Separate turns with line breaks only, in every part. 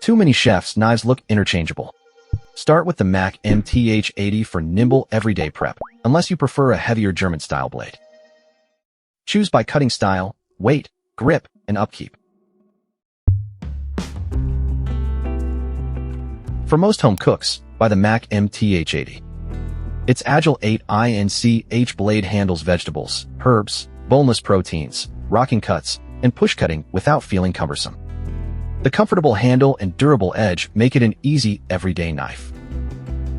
Too many chefs' knives look interchangeable. Start with the MAC MTH80 for nimble everyday prep, unless you prefer a heavier German-style blade. Choose by cutting style, weight, grip, and upkeep. For most home cooks, buy the MAC MTH80. Its agile 8-inch blade handles vegetables, herbs, boneless proteins, rocking cuts, and push cutting without feeling cumbersome. The comfortable handle and durable edge make it an easy, everyday knife.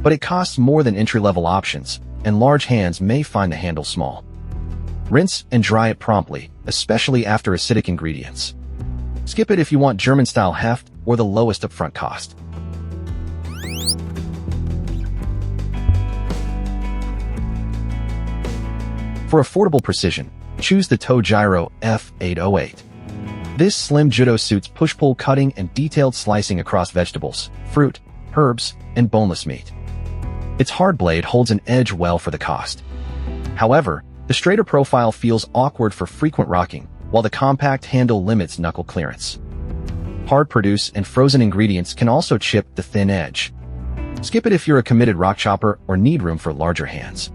But it costs more than entry-level options, and large hands may find the handle small. Rinse and dry it promptly, especially after acidic ingredients. Skip it if you want German-style heft or the lowest upfront cost. For affordable precision, choose the Tojiro F-808. This slim judo suits push-pull cutting and detailed slicing across vegetables, fruit, herbs, and boneless meat. Its hard blade holds an edge well for the cost. However, the straighter profile feels awkward for frequent rocking, while the compact handle limits knuckle clearance. Hard produce and frozen ingredients can also chip the thin edge. Skip it if you're a committed rock chopper or need room for larger hands.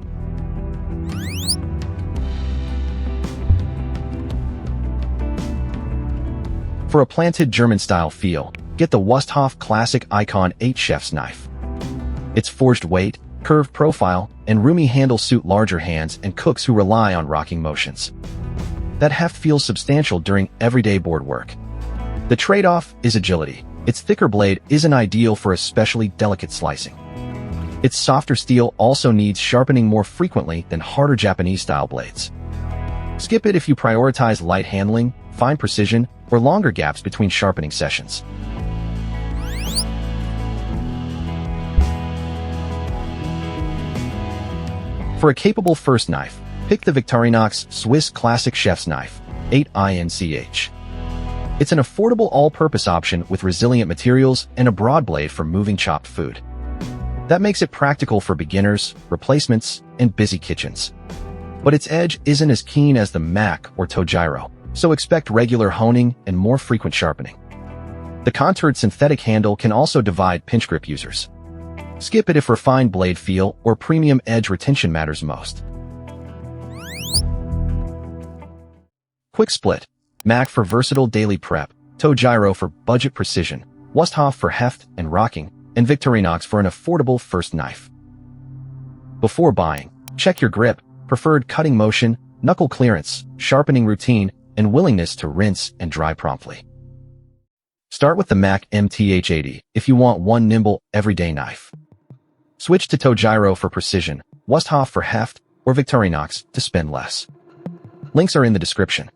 For a planted German-style feel, get the Wüsthof Classic Ikon 8 chef's knife. Its forged weight, curved profile, and roomy handle suit larger hands and cooks who rely on rocking motions. That heft feels substantial during everyday board work. The trade-off is agility. Its thicker blade isn't ideal for especially delicate slicing. Its softer steel also needs sharpening more frequently than harder Japanese-style blades. Skip it if you prioritize light handling, fine precision, or longer gaps between sharpening sessions. For a capable first knife, pick the Victorinox Swiss Classic Chef's Knife, 8-inch. It's an affordable all-purpose option with resilient materials and a broad blade for moving chopped food. That makes it practical for beginners, replacements, and busy kitchens. But its edge isn't as keen as the MAC or Tojiro, so expect regular honing and more frequent sharpening. The contoured synthetic handle can also divide pinch grip users. Skip it if refined blade feel or premium edge retention matters most. Quick split. MAC for versatile daily prep, Tojiro for budget precision, Wüsthof for heft and rocking, and Victorinox for an affordable first knife. Before buying, check your grip, preferred cutting motion, knuckle clearance, sharpening routine, and willingness to rinse and dry promptly. Start with the MAC MTH80 if you want one nimble, everyday knife. Switch to Tojiro for precision, Wüsthof for heft, or Victorinox to spend less. Links are in the description.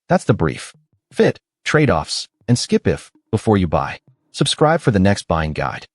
That's the brief. Fit, trade-offs, and skip if before you buy. Subscribe for the next buying guide.